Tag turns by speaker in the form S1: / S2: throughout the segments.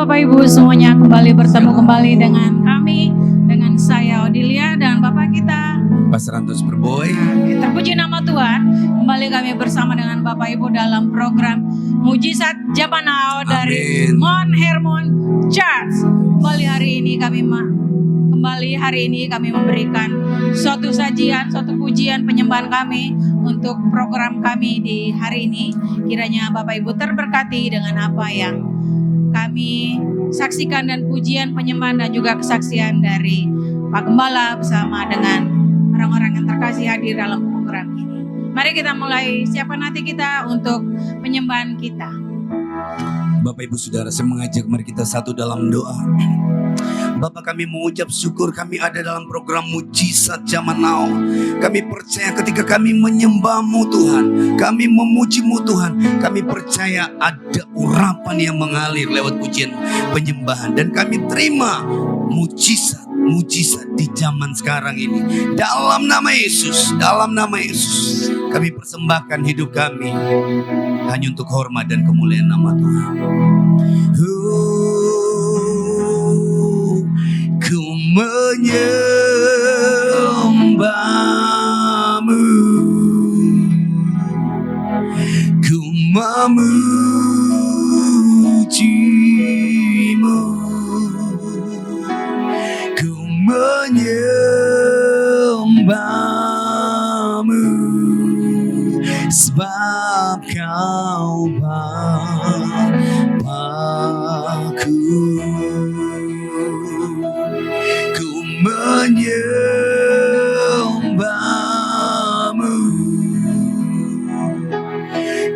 S1: Bapak Ibu semuanya kembali bertemu kembali dengan kami, dengan saya Odilia dan Bapak kita
S2: Pastor Antus Berboy.
S1: Terpuji nama Tuhan, kembali kami bersama dengan Bapak Ibu dalam program Mujizat Zaman Now dari Mount Hermon Church. Kembali hari ini kami memberikan suatu sajian, suatu pujian penyembahan kami untuk program kami di hari ini. Kiranya Bapak Ibu terberkati dengan apa yang kami saksikan dan pujian penyembahan dan juga kesaksian dari Pak Gembala bersama dengan orang-orang yang terkasih hadir dalam program ini. Mari kita mulai siapkan hati kita untuk penyembahan kita.
S2: Bapak Ibu Saudara, saya mengajak mari kita satu dalam doa. Bapak, kami mengucap syukur kami ada dalam program Mujizat Zaman Now. Kami percaya ketika kami menyembah-Mu Tuhan, kami memuji-Mu Tuhan, kami percaya ada urapan yang mengalir lewat pujian penyembahan. Dan kami terima mujizat di zaman sekarang ini. Dalam nama Yesus, kami persembahkan hidup kami hanya untuk hormat dan kemuliaan nama Tuhan. Ku menyembah-Mu, ku memuji-Mu, ku menyembah-Mu, sebab Kau Bapa-Ku. Ku menyembah-Mu,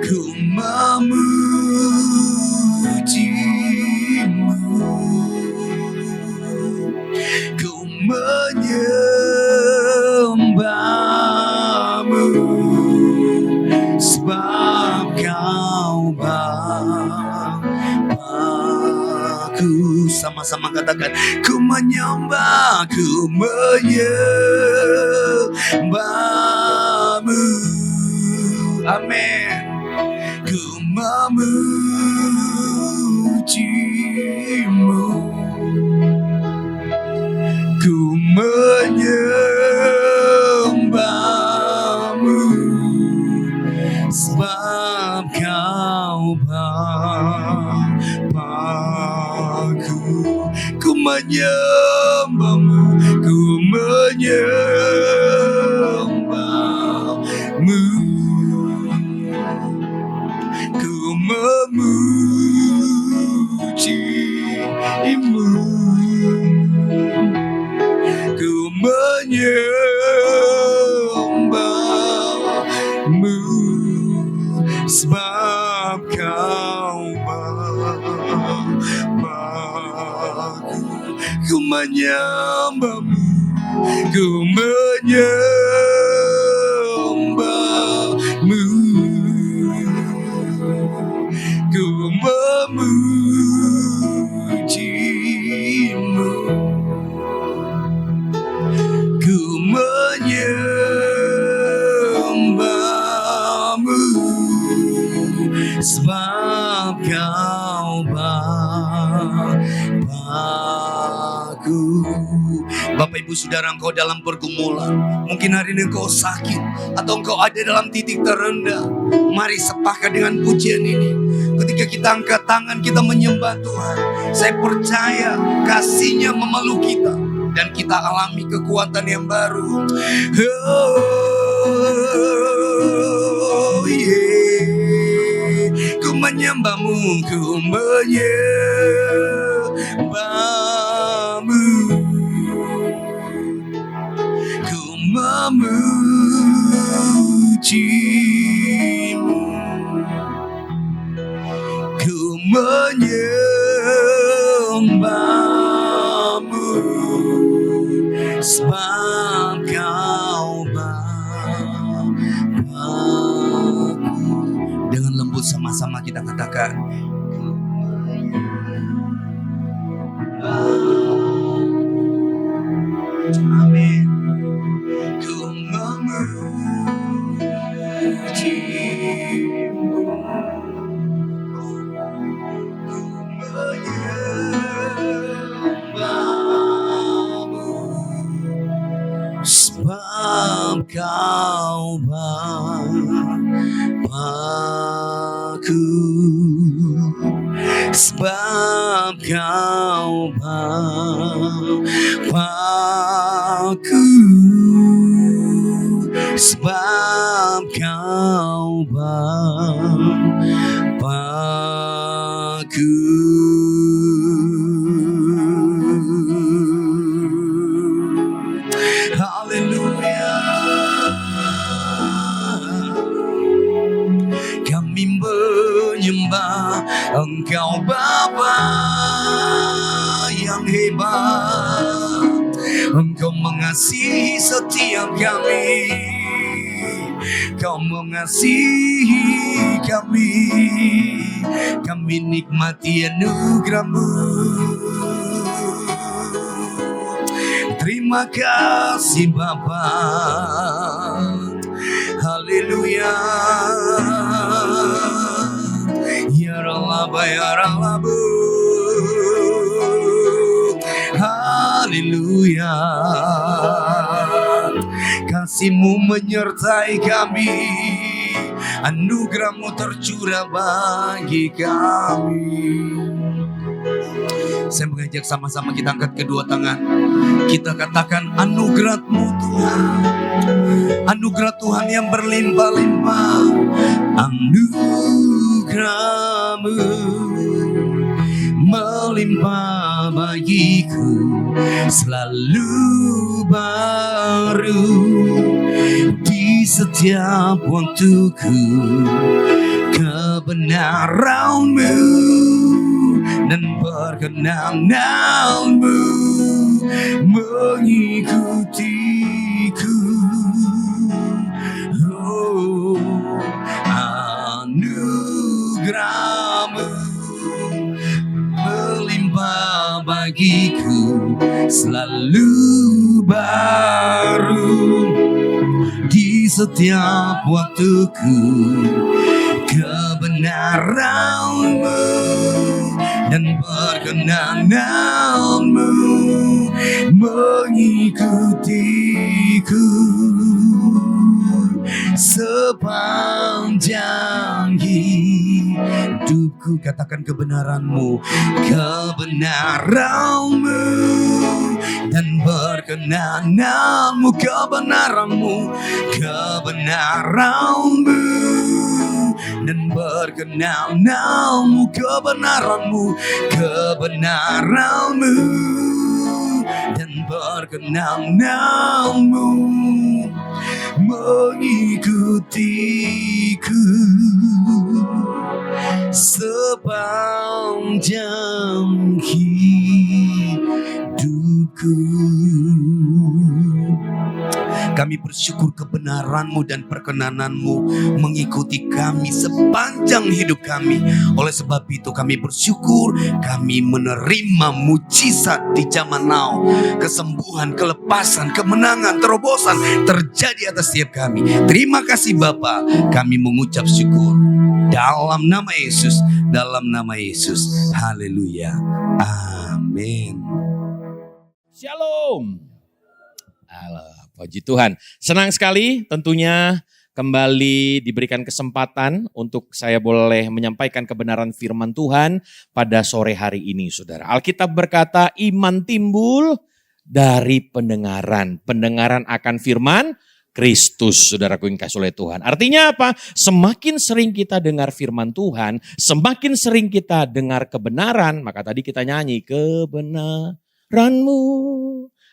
S2: ku memuji-Mu, ku menyembah-Mu, sebab Kau Bapa-Ku. Sama-sama katakan, ku menyembah-Mu, amin. Ku memuji-Mu, ku menyembah-Mu, sebab Kau Bapa-Ku. Ku menyembah-Mu, ku menyembah-Mu, ku memuji-Mu, ku menyembah-Mu, sebab Kau Bapa-Ku. Ku menyembah-Mu, ku menyembah-Mu, ku memuji-Mu, ku menyembah-Mu, sebab Kau Bapa-Ku. Bapak Ibu Saudara, engkau dalam pergumulan, mungkin hari ini engkau sakit atau engkau ada dalam titik terendah. Mari sepakat dengan pujian ini. Ketika kita angkat tangan, kita menyembah Tuhan, saya percaya kasih-Nya memeluk kita dan kita alami kekuatan yang baru. Oh, yeah. Ku menyembah-Mu, ku menyembah-Mu, ku memuji-Mu, ku menyembah-Mu, sebab Kau Bapa-Ku. Dengan lembut sama-sama kita katakan, amin. Ku memuji-Mu, ku menyembah-Mu, Kau Bapa-Ku, sebab Kau Bapa-Ku, sebab Kau Bapa-Ku. Haleluya. Kami menyembah Engkau Bapa yang hebat. Engkau mengasihi setiap kami. Kau mengasihi kami. Kami nikmati anugerah-Mu. Terima kasih Bapa. Haleluya. Ya Allah, ya Allah, haleluya. Kasih-Mu menyertai kami. Anugerah-Mu tercurah bagi kami. Saya mengajak sama-sama kita angkat kedua tangan. Kita katakan anugerah-Mu Tuhan. Anugerah Tuhan yang berlimpah-limpah. Anugerah-Mu melimpah bagiku, selalu baru di setiap waktuku. Kebenaran-Mu dan perkenanan-Mu mengikutiku. Oh, anugerah-Mu melimpah bagiku, selalu baru di setiap waktuku. Kebenaran-Mu dan perkenanan-Mu mengikutiku sepanjang hidupku. Katakan kebenaran-Mu, kebenaran-Mu dan perkenanan-Mu, kebenaran-Mu, kebenaran-Mu dan perkenanan-Mu, kebenaran-Mu, kebenaran-Mu dan perkenanan-Mu mengikutiku sepanjang hidupku. Kami bersyukur kebenaran-Mu dan perkenanan-Mu mengikuti kami sepanjang hidup kami. Oleh sebab itu kami bersyukur kami menerima mujizat di zaman now. Kesembuhan, kelepasan, kemenangan, terobosan terjadi atas setiap kami. Terima kasih Bapa. Kami mengucap syukur dalam nama Yesus. Dalam nama Yesus. Haleluya. Amin.
S3: Shalom. Allah, puji Tuhan. Senang sekali tentunya kembali diberikan kesempatan untuk saya boleh menyampaikan kebenaran firman Tuhan pada sore hari ini, saudara. Alkitab berkata iman timbul dari pendengaran. Pendengaran akan firman Kristus, saudaraku yang kasih oleh Tuhan. Artinya apa? Semakin sering kita dengar firman Tuhan, semakin sering kita dengar kebenaran, maka tadi kita nyanyi kebenaran-Mu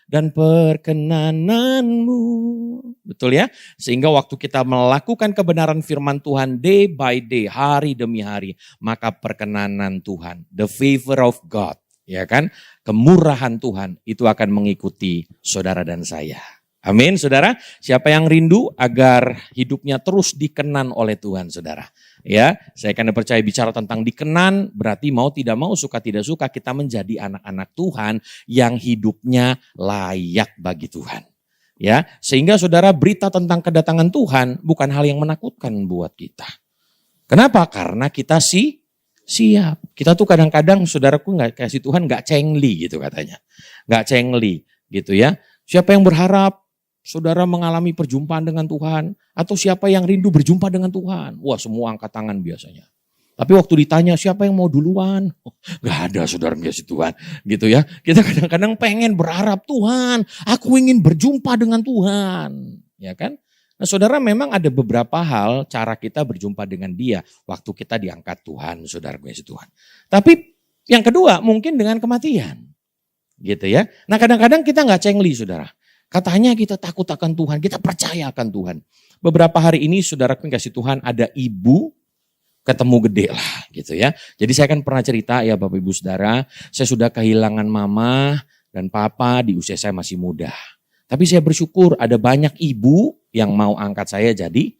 S3: dan perkenanan-Mu. Betul ya? Sehingga waktu kita melakukan kebenaran firman Tuhan day by day, hari demi hari, maka perkenanan Tuhan, the favor of God, ya kan? Kemurahan Tuhan itu akan mengikuti saudara dan saya. Amin, saudara. Siapa yang rindu agar hidupnya terus dikenan oleh Tuhan, saudara? Ya, saya akan percaya bicara tentang dikenan, berarti mau tidak mau, suka tidak suka, kita menjadi anak-anak Tuhan yang hidupnya layak bagi Tuhan. Ya, sehingga saudara, berita tentang kedatangan Tuhan bukan hal yang menakutkan buat kita. Kenapa? Karena kita siap. Kita tuh kadang-kadang, saudaraku, nggak kasih Tuhan nggak cengli gitu katanya, nggak cengli gitu ya. Siapa yang berharap saudara mengalami perjumpaan dengan Tuhan? Atau siapa yang rindu berjumpa dengan Tuhan? Wah, semua angkat tangan biasanya. Tapi waktu ditanya siapa yang mau duluan? Gak ada, saudara kasih Tuhan. Gitu ya. Kita kadang-kadang pengen berharap, Tuhan, aku ingin berjumpa dengan Tuhan. Ya kan? Nah, saudara, memang ada beberapa hal cara kita berjumpa dengan Dia waktu kita diangkat Tuhan, saudara kasih Tuhan. Tapi yang kedua mungkin dengan kematian. Gitu ya. Nah, kadang-kadang kita gak cengli, saudara. Katanya kita takut akan Tuhan, kita percaya akan Tuhan. Beberapa hari ini, saudara kasih Tuhan, ada ibu ketemu gede lah gitu ya. Jadi saya kan pernah cerita ya Bapak Ibu Saudara, saya sudah kehilangan mama dan papa di usia saya masih muda. Tapi saya bersyukur ada banyak ibu yang mau angkat saya jadi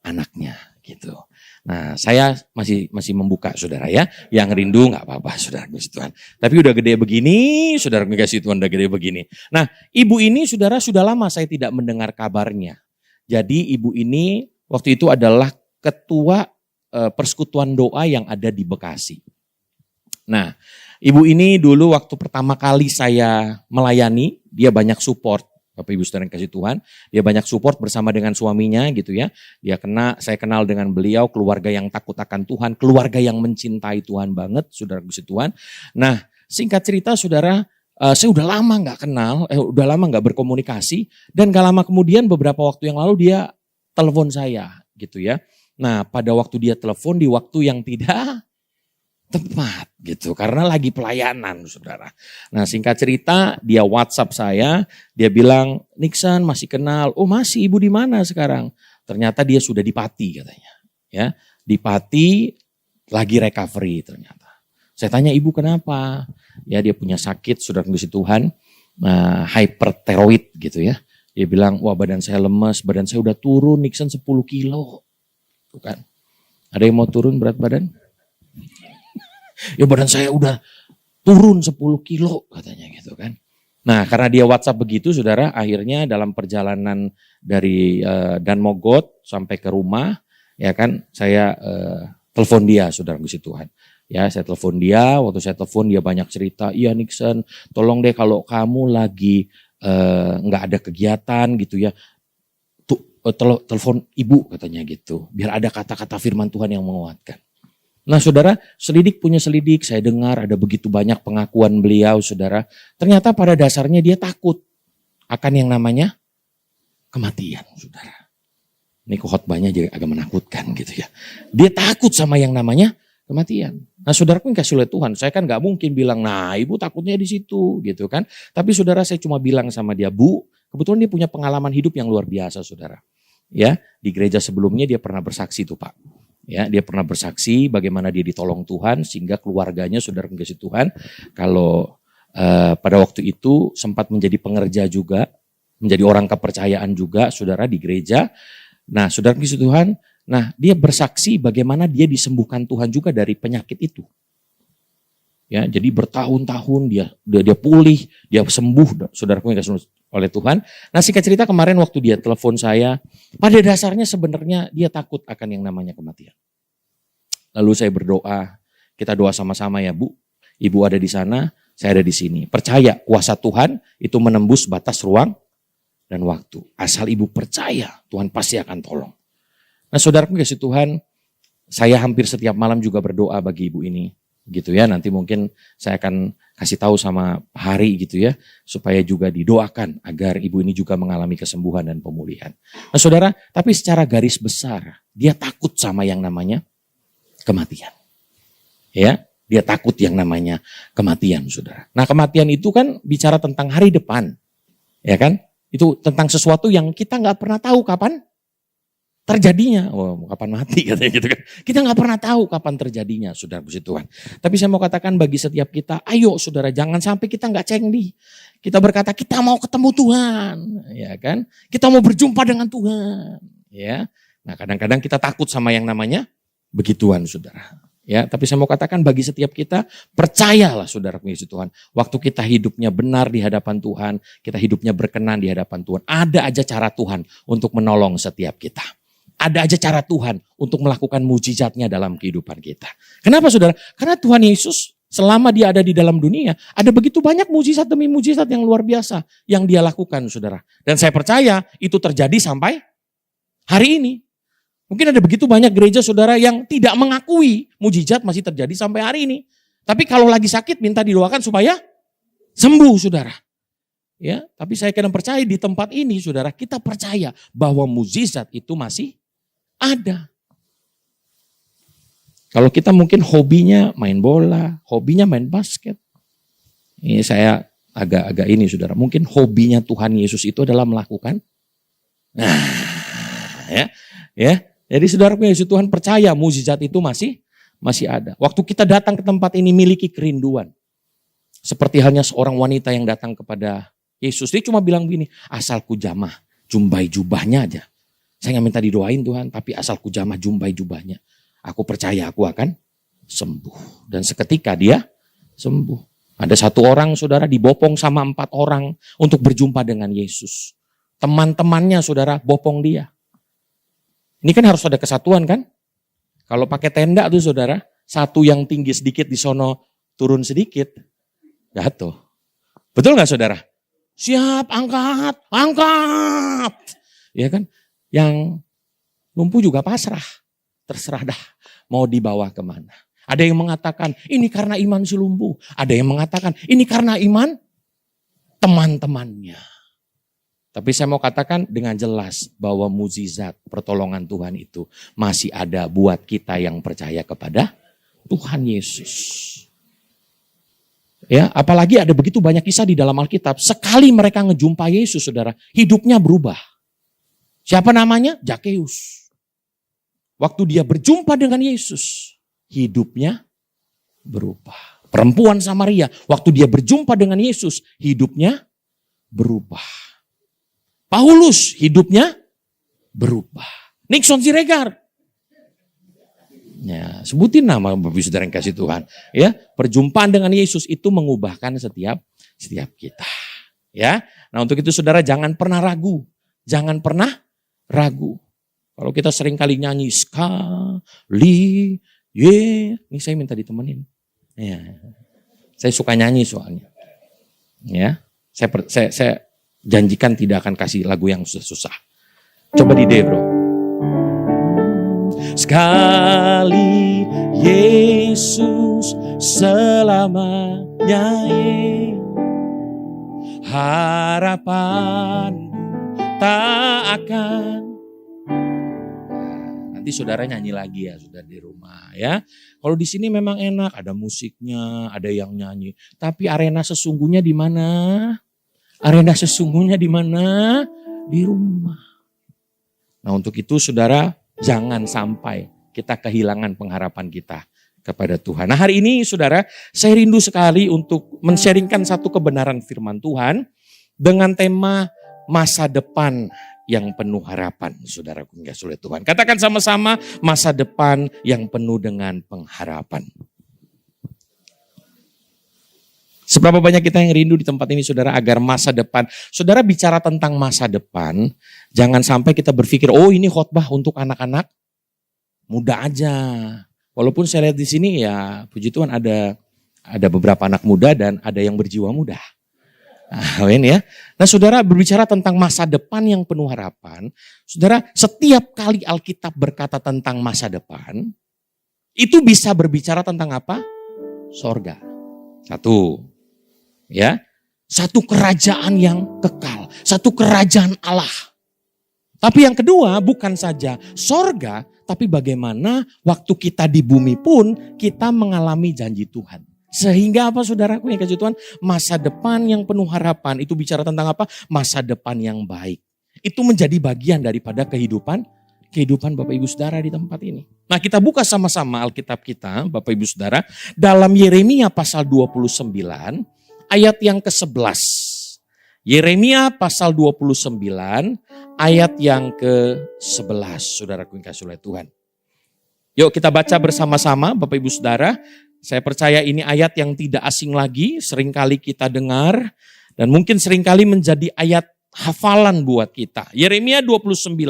S3: anaknya gitu. Nah, saya masih membuka saudara ya. Yang rindu nggak apa-apa saudara kasih Tuhan. Tapi udah gede begini, saudara kasih Tuhan udah gede begini. Nah, ibu ini saudara sudah lama saya tidak mendengar kabarnya. Jadi ibu ini waktu itu adalah ketua persekutuan doa yang ada di Bekasi. Nah, ibu ini dulu waktu pertama kali saya melayani, dia banyak support. Bapak Ibu Saudara yang kasih Tuhan, dia banyak support bersama dengan suaminya gitu ya. Saya kenal dengan beliau, keluarga yang takut akan Tuhan, keluarga yang mencintai Tuhan banget, saudara kasih Tuhan. Nah, singkat cerita saudara, saya udah lama nggak kenal, udah lama nggak berkomunikasi, dan gak lama kemudian beberapa waktu yang lalu dia telepon saya gitu ya. Nah, pada waktu dia telepon di waktu yang tidak tepat gitu. Karena lagi pelayanan saudara. Nah, singkat cerita dia WhatsApp saya. Dia bilang, Nixon masih kenal. Oh masih, ibu di mana sekarang? Ternyata dia sudah di Pati katanya. Ya, di Pati lagi recovery ternyata. Saya tanya ibu kenapa? Ya dia punya sakit, saudara kasih Tuhan. Hyperthyroid gitu ya. Dia bilang, wah badan saya lemes, badan saya udah turun Nixon 10 kilo. Bukan. Ada yang mau turun berat badan? Ya badan saya udah turun 10 kilo katanya gitu kan. Nah karena dia WhatsApp begitu saudara, akhirnya dalam perjalanan dari Dan Mogot sampai ke rumah ya kan, saya telepon dia saudara kasih Tuhan. Ya saya telepon dia, waktu saya telepon dia banyak cerita, iya Nixon tolong deh kalau kamu lagi nggak ada kegiatan gitu ya, telepon ibu katanya gitu. Biar ada kata-kata firman Tuhan yang menguatkan. Nah saudara, selidik punya selidik, saya dengar ada begitu banyak pengakuan beliau saudara. Ternyata pada dasarnya dia takut akan yang namanya kematian saudara. Ini khotbahnya jadi agak menakutkan gitu ya. Dia takut sama yang namanya kematian. Nah saudara pun kasih oleh Tuhan, saya kan gak mungkin bilang, nah ibu takutnya di situ gitu kan. Tapi saudara saya cuma bilang sama dia, Bu, kebetulan dia punya pengalaman hidup yang luar biasa saudara. Ya, di gereja sebelumnya dia pernah bersaksi tuh Pak. Ya, dia pernah bersaksi bagaimana dia ditolong Tuhan sehingga keluarganya saudara kasih Tuhan kalau pada waktu itu sempat menjadi pengerja juga, menjadi orang kepercayaan juga saudara di gereja. Nah, saudara kasih Tuhan, nah dia bersaksi bagaimana dia disembuhkan Tuhan juga dari penyakit itu. Ya, jadi bertahun-tahun dia pulih, dia sembuh, saudaraku yang kasih oleh Tuhan. Nah, singkat cerita kemarin waktu dia telepon saya, pada dasarnya sebenarnya dia takut akan yang namanya kematian. Lalu saya berdoa, kita doa sama-sama ya Bu. Ibu ada di sana, saya ada di sini. Percaya kuasa Tuhan itu menembus batas ruang dan waktu. Asal ibu percaya, Tuhan pasti akan tolong. Nah, saudaraku kasih Tuhan, saya hampir setiap malam juga berdoa bagi ibu ini. Gitu ya, nanti mungkin saya akan kasih tahu sama Hari gitu ya, supaya juga didoakan agar ibu ini juga mengalami kesembuhan dan pemulihan. Nah saudara, tapi secara garis besar, dia takut sama yang namanya kematian. Ya, dia takut yang namanya kematian saudara. Nah kematian itu kan bicara tentang hari depan, ya kan? Itu tentang sesuatu yang kita gak pernah tahu kapan terjadinya. Oh, kapan mati katanya gitu kan. Kita gak pernah tahu kapan terjadinya saudara puji Tuhan. Tapi saya mau katakan bagi setiap kita, ayo saudara jangan sampai kita gak cengli. Kita berkata kita mau ketemu Tuhan, ya kan? Kita mau berjumpa dengan Tuhan, ya. Nah kadang-kadang kita takut sama yang namanya begituan saudara. Ya, tapi saya mau katakan bagi setiap kita, percayalah saudara puji Tuhan. Waktu kita hidupnya benar di hadapan Tuhan, kita hidupnya berkenan di hadapan Tuhan. Ada aja cara Tuhan untuk menolong setiap kita. Ada aja cara Tuhan untuk melakukan mujizatnya dalam kehidupan kita. Kenapa saudara? Karena Tuhan Yesus selama dia ada di dalam dunia, ada begitu banyak mujizat demi mujizat yang luar biasa yang dia lakukan, saudara. Dan saya percaya itu terjadi sampai hari ini. Mungkin ada begitu banyak gereja, saudara, yang tidak mengakui mujizat masih terjadi sampai hari ini. Tapi kalau lagi sakit, minta didoakan supaya sembuh, saudara. Ya, tapi saya kadang percaya di tempat ini, saudara, kita percaya bahwa mujizat itu masih ada. Kalau kita mungkin hobinya main bola, hobinya main basket. Ini saya agak ini, saudara. Mungkin hobinya Tuhan Yesus itu adalah melakukan. Nah, ya. Jadi saudara Yesus Tuhan percaya mujizat itu masih ada. Waktu kita datang ke tempat ini miliki kerinduan. Seperti halnya seorang wanita yang datang kepada Yesus. Dia cuma bilang begini, asal ku jamah jumbai jubahnya aja. Saya nggak minta didoain Tuhan, tapi asal ku jamah jumbai jubahnya. Aku percaya aku akan sembuh. Dan seketika dia sembuh. Ada satu orang, saudara, dibopong sama 4 orang untuk berjumpa dengan Yesus. Teman-temannya, saudara, bopong dia. Ini kan harus ada kesatuan kan? Kalau pakai tenda tuh, saudara, satu yang tinggi sedikit di sono turun sedikit, jatuh. Betul nggak, saudara? Siap, angkat. Ya kan? Yang lumpuh juga pasrah. Terserah dah mau dibawa kemana. Ada yang mengatakan ini karena iman si lumpuh. Ada yang mengatakan ini karena iman teman-temannya. Tapi saya mau katakan dengan jelas bahwa mukjizat pertolongan Tuhan itu masih ada buat kita yang percaya kepada Tuhan Yesus. Ya, apalagi ada begitu banyak kisah di dalam Alkitab. Sekali mereka ngejumpa Yesus, saudara, hidupnya berubah. Siapa namanya? Zakeus. Waktu dia berjumpa dengan Yesus, hidupnya berubah. Perempuan Samaria, waktu dia berjumpa dengan Yesus, hidupnya berubah. Paulus, hidupnya berubah. Nixon Siregar. Ya, sebutin nama Bapak Saudara yang kasih Tuhan. Ya, perjumpaan dengan Yesus itu mengubahkan setiap kita. Ya, nah untuk itu saudara jangan pernah ragu. Jangan pernah ragu. Kalau kita sering kali nyanyi sekali, ini saya minta ditemenin. Ya, saya suka nyanyi soalnya. Ya, saya janjikan tidak akan kasih lagu yang susah-susah. Coba di D, bro. Sekali Yesus selamanya, harapan tak akan. Nanti saudara nyanyi lagi ya, saudara di rumah ya. Kalau di sini memang enak, ada musiknya, ada yang nyanyi. Tapi arena sesungguhnya di mana? Arena sesungguhnya di mana? Di rumah. Nah untuk itu saudara jangan sampai kita kehilangan pengharapan kita kepada Tuhan. Nah hari ini saudara, saya rindu sekali untuk men-sharingkan satu kebenaran firman Tuhan dengan tema masa depan yang penuh harapan, saudaraku yang kasih oleh Tuhan. Katakan sama-sama, masa depan yang penuh dengan pengharapan. Seberapa banyak kita yang rindu di tempat ini, saudara, agar masa depan. Saudara bicara tentang masa depan, jangan sampai kita berpikir, oh ini khotbah untuk anak-anak muda aja. Walaupun saya lihat di sini ya, puji Tuhan ada beberapa anak muda dan ada yang berjiwa muda. Amin ya. Nah saudara berbicara tentang masa depan yang penuh harapan. Saudara setiap kali Alkitab berkata tentang masa depan. Itu bisa berbicara tentang apa? Sorga. Satu. Ya. Satu kerajaan yang kekal. Satu kerajaan Allah. Tapi yang kedua bukan saja sorga. Tapi bagaimana waktu kita di bumi pun kita mengalami janji Tuhan. Sehingga apa saudaraku yang kasih Tuhan? Masa depan yang penuh harapan. Itu bicara tentang apa? Masa depan yang baik. Itu menjadi bagian daripada kehidupan Bapak Ibu Saudara di tempat ini. Nah kita buka sama-sama Alkitab kita Bapak Ibu Saudara. Dalam Yeremia pasal 29 ayat yang ke-11. Yeremia pasal 29 ayat yang ke-11. Saudaraku yang kasih oleh Tuhan. Yuk kita baca bersama-sama Bapak Ibu Saudara. Saya percaya ini ayat yang tidak asing lagi, seringkali kita dengar dan mungkin seringkali menjadi ayat hafalan buat kita. Yeremia 29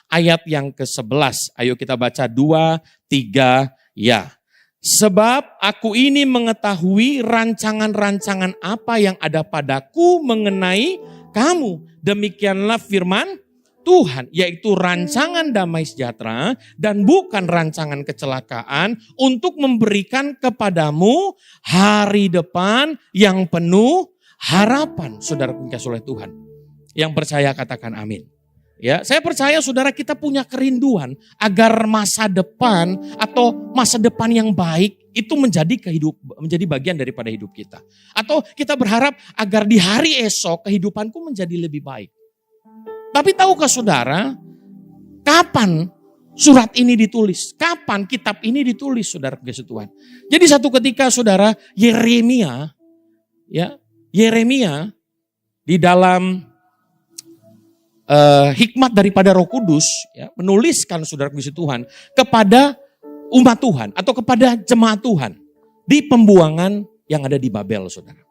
S3: ayat yang ke-11. Ayo kita baca 2, 3, ya. Sebab aku ini mengetahui rancangan-rancangan apa yang ada padaku mengenai kamu. Demikianlah firman Tuhan, yaitu rancangan damai sejahtera dan bukan rancangan kecelakaan, untuk memberikan kepadamu hari depan yang penuh harapan. Saudara dikasih oleh Tuhan. Yang percaya katakan amin. Ya, saya percaya saudara kita punya kerinduan agar masa depan atau masa depan yang baik itu menjadi bagian daripada hidup kita. Atau kita berharap agar di hari esok kehidupanku menjadi lebih baik. Tapi tahukah saudara, kapan surat ini ditulis? Kapan kitab ini ditulis, saudara kasih Tuhan? Jadi satu ketika saudara Yeremia di dalam hikmat daripada Roh Kudus menuliskan saudara kasih Tuhan kepada umat Tuhan atau kepada jemaat Tuhan di pembuangan yang ada di Babel, saudara.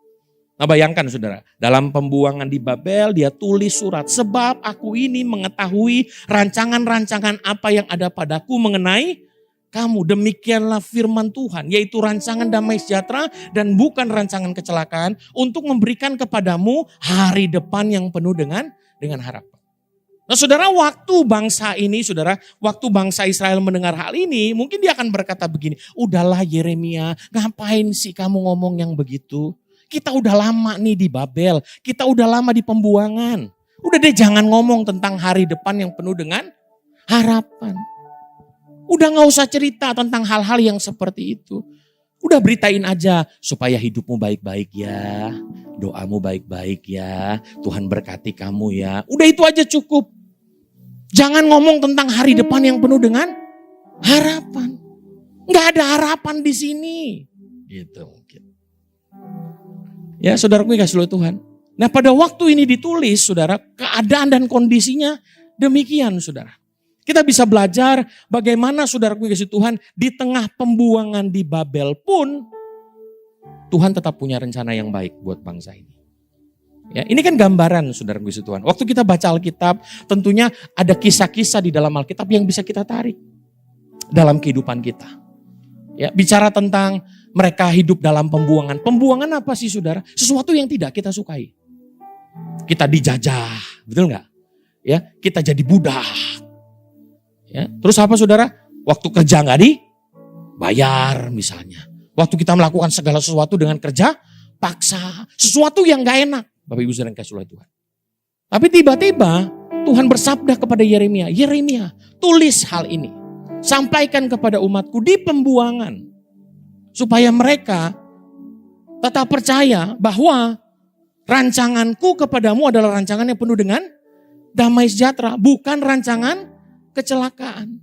S3: Nah, bayangkan saudara, dalam pembuangan di Babel dia tulis surat, sebab aku ini mengetahui rancangan-rancangan apa yang ada padaku mengenai kamu. Demikianlah firman Tuhan, yaitu rancangan damai sejahtera dan bukan rancangan kecelakaan, untuk memberikan kepadamu hari depan yang penuh dengan harapan. Nah saudara, waktu bangsa Israel mendengar hal ini, mungkin dia akan berkata begini, udahlah Yeremia, ngapain sih kamu ngomong yang begitu? Kita udah lama nih di Babel, kita udah lama di pembuangan. Udah deh jangan ngomong tentang hari depan yang penuh dengan harapan. Udah gak usah cerita tentang hal-hal yang seperti itu. Udah beritain aja supaya hidupmu baik-baik ya, doamu baik-baik ya, Tuhan berkati kamu ya. Udah itu aja cukup. Jangan ngomong tentang hari depan yang penuh dengan harapan. Gak ada harapan di sini. Gitu mungkin. Ya saudaraku kasih oleh Tuhan. Nah pada waktu ini ditulis saudara, keadaan dan kondisinya demikian saudara. Kita bisa belajar bagaimana saudaraku kasih Tuhan di tengah pembuangan di Babel pun Tuhan tetap punya rencana yang baik buat bangsa ini. Ya, ini kan gambaran saudaraku kasih Tuhan. Waktu kita baca Alkitab tentunya ada kisah-kisah di dalam Alkitab yang bisa kita tarik dalam kehidupan kita. Ya, bicara tentang mereka hidup dalam pembuangan. Pembuangan apa sih saudara? Sesuatu yang tidak kita sukai. Kita dijajah, betul nggak? Ya, kita jadi budak. Ya, terus apa saudara? Waktu kerja nggak dibayar misalnya. Waktu kita melakukan segala sesuatu dengan kerja paksa. Sesuatu yang nggak enak. Bapak Ibu saudara kasih oleh Tuhan. Tapi tiba-tiba Tuhan bersabda kepada Yeremia. Yeremia, tulis hal ini. Sampaikan kepada umatku di pembuangan. Supaya mereka tetap percaya bahwa rancanganku kepadamu adalah rancangan yang penuh dengan damai sejahtera. Bukan rancangan kecelakaan.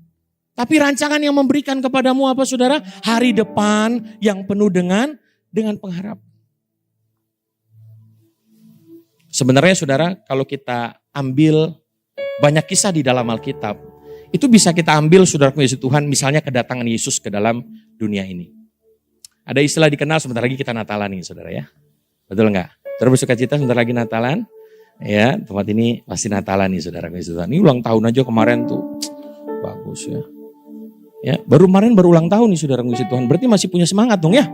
S3: Tapi rancangan yang memberikan kepadamu apa saudara? Hari depan yang penuh dengan pengharapan. Sebenarnya saudara, kalau kita ambil banyak kisah di dalam Alkitab, itu bisa kita ambil saudara Yesus Tuhan, misalnya kedatangan Yesus ke dalam dunia ini. Ada istilah dikenal sebentar lagi kita Natalan nih saudara ya. Betul enggak? Saudara bersuka cita sebentar lagi Natalan. Ya, tempat ini pasti Natalan nih saudara Yesus Tuhan. Ini ulang tahun aja kemarin tuh. Bagus ya. Ya, baru ulang tahun nih saudara Yesus Tuhan. Berarti masih punya semangat dong ya.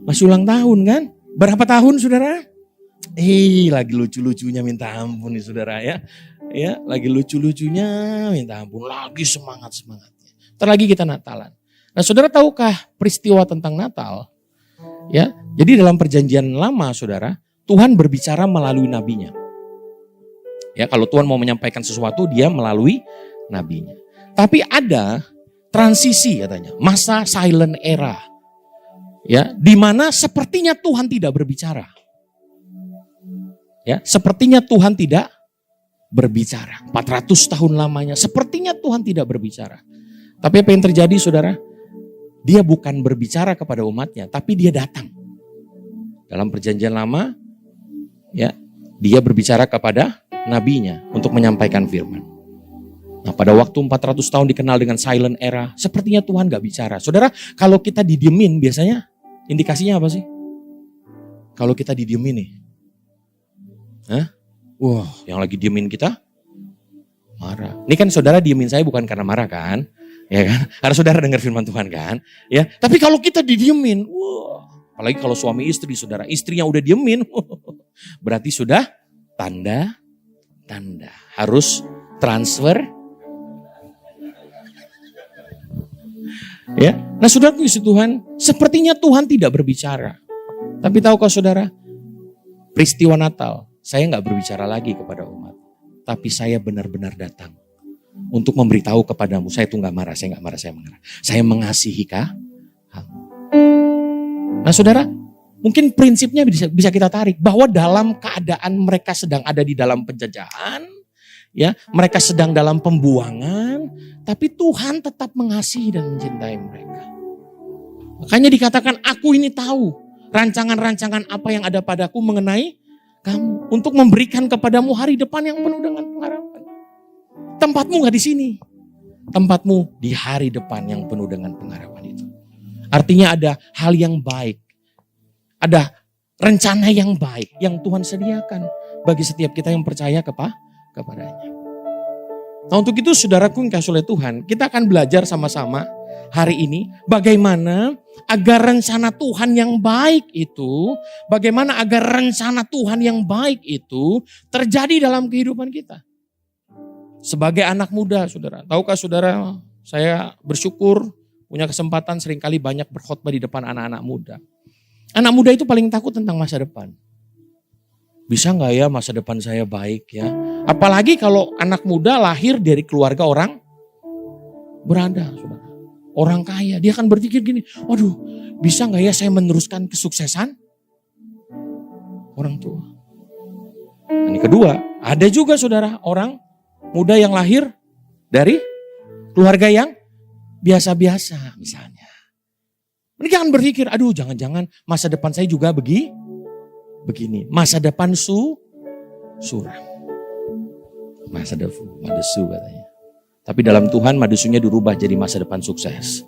S3: Masih ulang tahun kan? Berapa tahun saudara? Lagi lucu-lucunya minta ampun nih saudara ya. Ya, lagi lucu-lucunya minta ampun. Lagi semangat-semangatnya. Ntar lagi kita Natalan. Nah saudara tahukah peristiwa tentang Natal? Ya, jadi dalam perjanjian lama saudara, Tuhan berbicara melalui nabinya. Ya, kalau Tuhan mau menyampaikan sesuatu dia melalui nabinya. Tapi ada transisi katanya, masa silent era. Ya, di mana sepertinya Tuhan tidak berbicara. Ya, sepertinya Tuhan tidak berbicara. 400 tahun lamanya sepertinya Tuhan tidak berbicara. Tapi apa yang terjadi saudara? Dia bukan berbicara kepada umatnya, tapi dia datang. Dalam perjanjian lama, ya, dia berbicara kepada nabinya untuk menyampaikan firman. Nah pada waktu 400 tahun dikenal dengan silent era, sepertinya Tuhan gak bicara. Saudara, kalau kita didiemin biasanya indikasinya apa sih? Kalau kita didiemin nih. Wah, yang lagi diemin kita marah. Ini kan saudara diemin saya bukan karena marah kan? Ya kan? Harus saudara dengar firman Tuhan kan? Ya. Tapi kalau kita didiemin, wah, apalagi kalau suami istri, saudara, istrinya udah diemin, berarti sudah tanda harus transfer. Ya. Nah, saudara puji Tuhan, sepertinya Tuhan tidak berbicara. Tapi tahukah saudara, peristiwa Natal, saya nggak berbicara lagi kepada umat, tapi saya benar-benar datang untuk memberitahu kepadamu, saya itu nggak marah, saya nggak marah, saya mengarah. Saya mengasihi kamu. Nah, saudara, mungkin prinsipnya bisa kita tarik bahwa dalam keadaan mereka sedang ada di dalam penjajahan, ya, mereka sedang dalam pembuangan, tapi Tuhan tetap mengasihi dan mencintai mereka. Makanya dikatakan, aku ini tahu rancangan-rancangan apa yang ada padaku mengenai kamu, untuk memberikan kepadamu hari depan yang penuh dengan pengharapan. Tempatmu gak di sini, tempatmu di hari depan yang penuh dengan pengharapan itu. Artinya ada hal yang baik, ada rencana yang baik yang Tuhan sediakan bagi setiap kita yang percaya kepadanya. Nah, untuk itu saudaraku yang kasih oleh Tuhan, kita akan belajar sama-sama hari ini bagaimana agar rencana Tuhan yang baik itu, bagaimana agar rencana Tuhan yang baik itu terjadi dalam kehidupan kita. Sebagai anak muda, saudara, tahukah saudara, saya bersyukur punya kesempatan seringkali banyak berkhotbah di depan anak-anak muda. Anak muda itu paling takut tentang masa depan. Bisa nggak ya masa depan saya baik ya? Apalagi kalau anak muda lahir dari keluarga orang berada, saudara. Orang kaya, dia akan berpikir gini, waduh, bisa nggak ya saya meneruskan kesuksesan orang tua? Ini kedua, ada juga saudara orang muda yang lahir dari keluarga yang biasa-biasa misalnya. Mereka akan berpikir, aduh jangan-jangan masa depan saya juga begini. Masa depan suram. Masa depan madesu katanya. Tapi dalam Tuhan madesunya dirubah jadi masa depan sukses.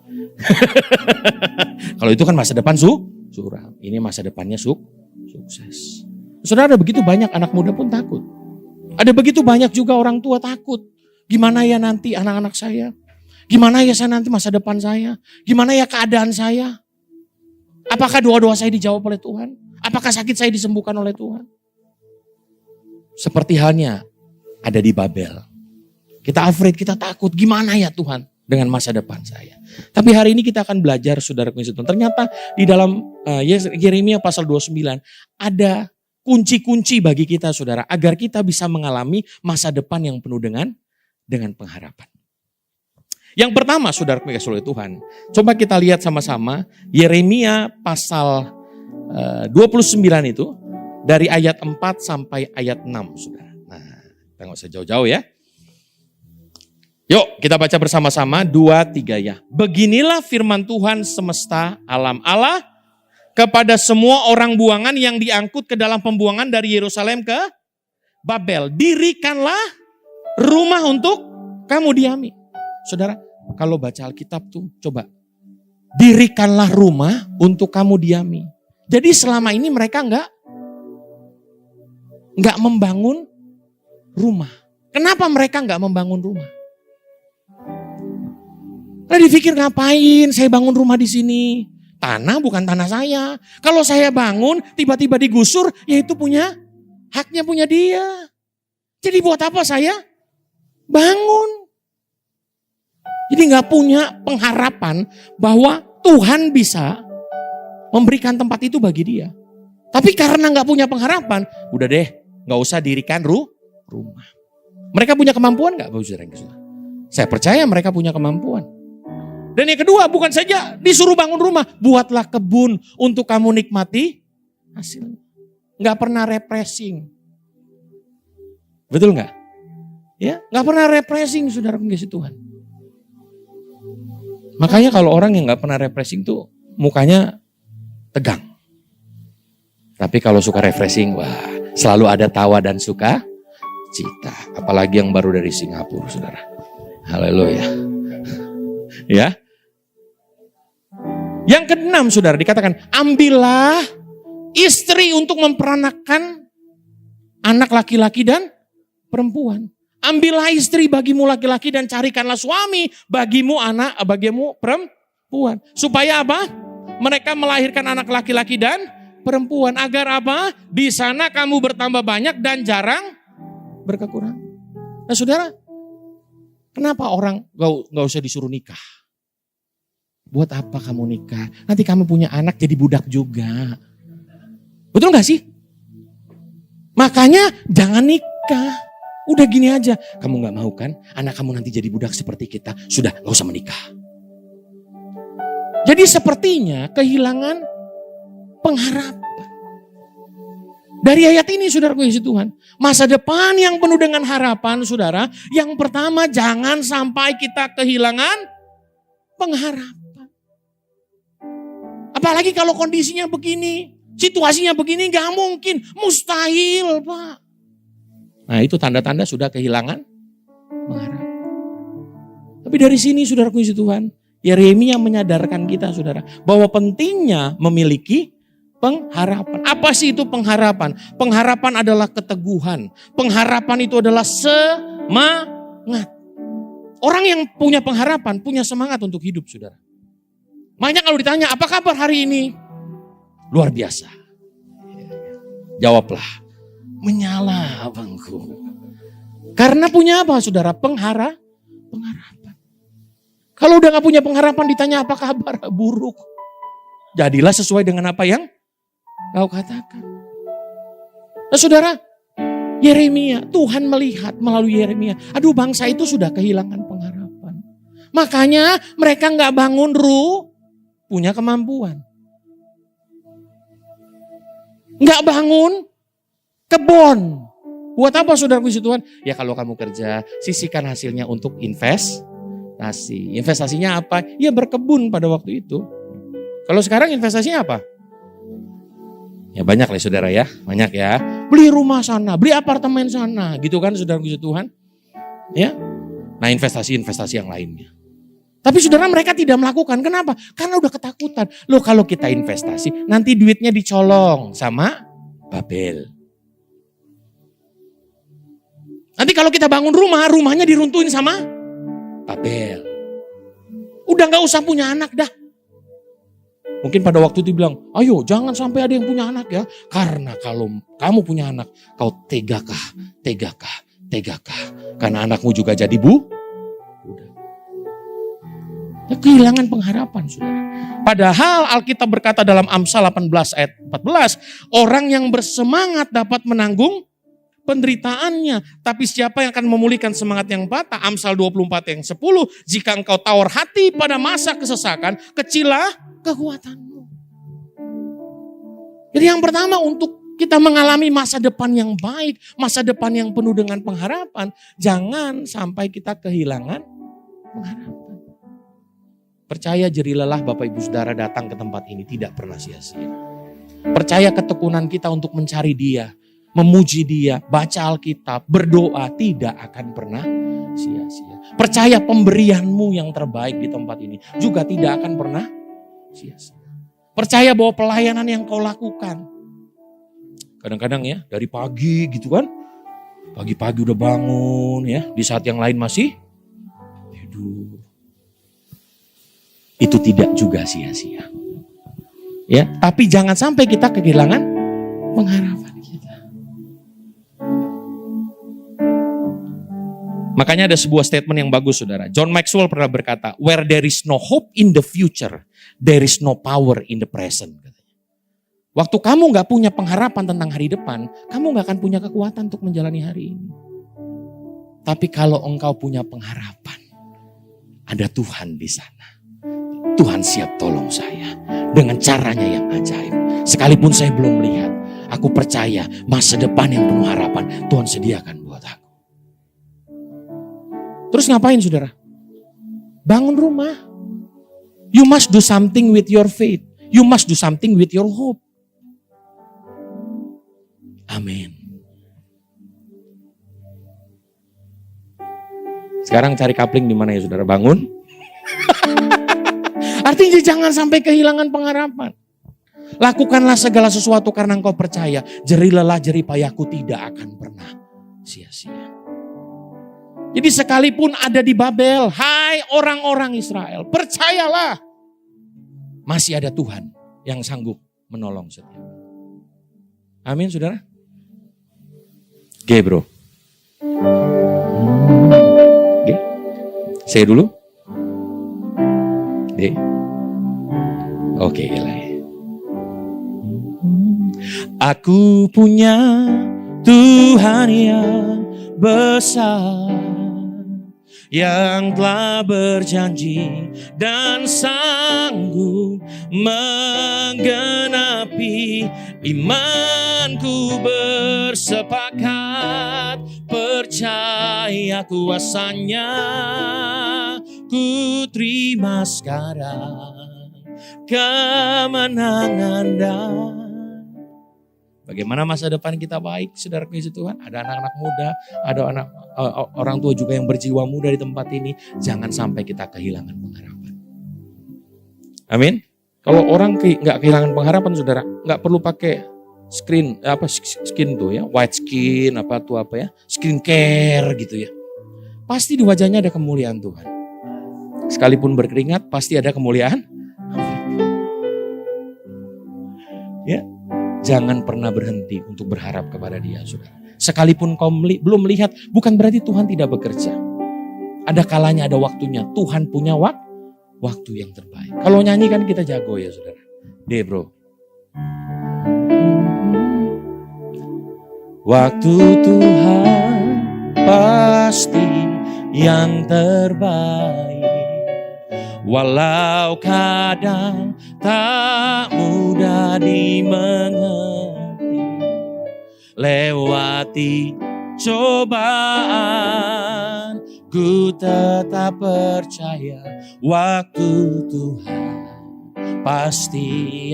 S3: Kalau itu kan masa depan suram. Ini masa depannya sukses. Saudara, ada begitu banyak anak muda pun takut. Ada begitu banyak juga orang tua takut. Gimana ya nanti anak-anak saya? Gimana ya saya nanti masa depan saya? Gimana ya keadaan saya? Apakah doa-doa saya dijawab oleh Tuhan? Apakah sakit saya disembuhkan oleh Tuhan? Seperti halnya ada di Babel. Kita afraid, kita takut. Gimana ya Tuhan dengan masa depan saya? Tapi hari ini kita akan belajar, saudara Tuhan. Ternyata di dalam Yeremia pasal 29 ada kunci-kunci bagi kita, saudara, agar kita bisa mengalami masa depan yang penuh dengan pengharapan. Yang pertama, saudara kasih oleh Tuhan, coba kita lihat sama-sama Yeremia pasal 29 itu dari ayat 4 sampai ayat 6, saudara. Nah, kita nggak usah jauh-jauh ya. Yuk kita baca bersama-sama 2, 3 ya. Beginilah firman Tuhan semesta alam Allah kepada semua orang buangan yang diangkut ke dalam pembuangan dari Yerusalem ke Babel. Dirikanlah rumah untuk kamu diami. Saudara, kalau baca Alkitab tuh coba. Dirikanlah rumah untuk kamu diami. Jadi selama ini mereka enggak membangun rumah. Kenapa mereka enggak membangun rumah? Nah, dipikir ngapain saya bangun rumah di sini? Tanah bukan tanah saya. Kalau saya bangun tiba-tiba digusur, ya itu haknya punya dia. Jadi buat apa saya bangun? Jadi nggak punya pengharapan bahwa Tuhan bisa memberikan tempat itu bagi dia. Tapi karena nggak punya pengharapan, udah deh nggak usah dirikan rumah. Mereka punya kemampuan nggak, Bapak Saudara? Saya percaya mereka punya kemampuan. Dan yang kedua, bukan saja disuruh bangun rumah, buatlah kebun untuk kamu nikmati hasilnya. Nggak pernah repressing. Betul nggak? Ya, nggak pernah repressing, saudara kasih Tuhan. Makanya kalau orang yang nggak pernah repressing tuh mukanya tegang. Tapi kalau suka refreshing, wah, selalu ada tawa dan suka cita. Apalagi yang baru dari Singapura, saudara. Haleluya. Ya. Yang keenam, saudara, dikatakan, ambillah istri untuk memperanakan anak laki-laki dan perempuan. Ambillah istri bagimu laki-laki dan carikanlah suami bagimu perempuan. Supaya apa? Mereka melahirkan anak laki-laki dan perempuan. Agar apa? Di sana kamu bertambah banyak dan jarang berkekurangan. Nah saudara, kenapa orang gak usah disuruh nikah? Buat apa kamu nikah? Nanti kamu punya anak jadi budak juga. Betul gak sih? Makanya jangan nikah. Udah gini aja, kamu gak mau kan anak kamu nanti jadi budak seperti kita. Sudah, gak usah menikah. Jadi sepertinya kehilangan pengharapan. Dari ayat ini saudara kasih Tuhan. Masa depan yang penuh dengan harapan saudara. Yang pertama jangan sampai kita kehilangan pengharapan. Apalagi kalau kondisinya begini. Situasinya begini gak mungkin. Mustahil Pak. Nah itu tanda-tanda sudah kehilangan pengharapan. Tapi dari sini saudara kasih Tuhan. Yeremia menyadarkan kita saudara. Bahwa pentingnya memiliki pengharapan. Apa sih itu pengharapan? Pengharapan adalah keteguhan. Pengharapan itu adalah semangat. Orang yang punya pengharapan punya semangat untuk hidup saudara. Makanya kalau ditanya apa kabar hari ini? Luar biasa. Jawablah. Menyala abangku. Karena punya apa saudara? Pengharapan. Kalau udah gak punya pengharapan ditanya apa kabar? Buruk. Jadilah sesuai dengan apa yang kau katakan. Nah saudara, Yeremia, Tuhan melihat melalui Yeremia. Aduh bangsa itu sudah kehilangan pengharapan. Makanya mereka gak bangun punya kemampuan. Gak bangun kebon. Buat apa saudara puji Tuhan? Ya kalau kamu kerja, sisihkan hasilnya untuk investasi. Investasinya apa? Ya berkebun pada waktu itu. Kalau sekarang investasinya apa? Ya banyak lah saudara ya, banyak ya. Beli rumah sana, beli apartemen sana, gitu kan saudara puji Tuhan. Ya, nah investasi yang lainnya. Tapi saudara mereka tidak melakukan, kenapa? Karena udah ketakutan. Loh kalau kita investasi, nanti duitnya dicolong sama Babel. Nanti kalau kita bangun rumah, rumahnya diruntuhin sama Babel. Udah gak usah punya anak dah. Mungkin pada waktu itu bilang, ayo jangan sampai ada yang punya anak ya. Karena kalau kamu punya anak, kau tegakah. Karena anakmu juga jadi budak. Ya, kehilangan pengharapan saudara. Padahal Alkitab berkata dalam Amsal 18 ayat 14, orang yang bersemangat dapat menanggung penderitaannya. Tapi siapa yang akan memulihkan semangat yang patah? Amsal 24 yang 10. Jika engkau tawar hati pada masa kesesakan, kecilah kekuatanmu. Jadi yang pertama untuk kita mengalami masa depan yang baik, masa depan yang penuh dengan pengharapan, jangan sampai kita kehilangan pengharapan. Percaya jerih lelah Bapak Ibu Saudara datang ke tempat ini tidak pernah sia-sia. Percaya ketekunan kita untuk mencari Dia, memuji Dia, baca Alkitab, berdoa tidak akan pernah sia-sia. Percaya pemberianmu yang terbaik di tempat ini juga tidak akan pernah sia-sia. Percaya bahwa pelayanan yang kau lakukan, kadang-kadang ya dari pagi gitu kan, pagi-pagi udah bangun ya, di saat yang lain masih tidur. Itu tidak juga sia-sia. Ya, tapi jangan sampai kita kehilangan pengharapan kita. Makanya ada sebuah statement yang bagus saudara. John Maxwell pernah berkata, where there is no hope in the future, there is no power in the present. Waktu kamu gak punya pengharapan tentang hari depan, kamu gak akan punya kekuatan untuk menjalani hari ini. Tapi kalau engkau punya pengharapan, ada Tuhan di sana. Tuhan siap tolong saya dengan caranya yang ajaib. Sekalipun saya belum melihat, aku percaya masa depan yang penuh harapan Tuhan sediakan buat aku. Terus ngapain saudara? Bangun rumah. You must do something with your faith. You must do something with your hope. Amin. Sekarang cari kapling di mana ya saudara? Bangun. Artinya jangan sampai kehilangan pengharapan. Lakukanlah segala sesuatu karena engkau percaya. Jerih lelah jerih payahku tidak akan pernah sia-sia. Jadi sekalipun ada di Babel, hai orang-orang Israel, percayalah. Masih ada Tuhan yang sanggup menolong setiap. Amin saudara. Oke bro. Oke. Saya dulu. Oke. Oke lah. Aku punya Tuhan yang besar, yang telah berjanji dan sanggup menggenapi. Imanku bersepakat, percaya kuasanya, ku terima sekarang kemenangan dan. Bagaimana masa depan kita baik, saudara kasih Tuhan? Ada anak-anak muda, ada orang tua juga yang berjiwa muda di tempat ini. Jangan sampai kita kehilangan pengharapan. Amin. Kalau orang nggak kehilangan pengharapan, saudara, nggak perlu pakai skin tuh ya, white skin skin care gitu ya. Pasti di wajahnya ada kemuliaan Tuhan. Sekalipun berkeringat, pasti ada kemuliaan. Ya. Jangan pernah berhenti untuk berharap kepada Dia, saudara. Sekalipun kau belum melihat, bukan berarti Tuhan tidak bekerja. Ada kalanya, ada waktunya. Tuhan punya waktu yang terbaik. Kalau nyanyi kan kita jago ya, saudara. Deh bro. Waktu Tuhan pasti yang terbaik. Walau kadang tak mudah dimengerti, lewati cobaan, ku tetap percaya waktu Tuhan pasti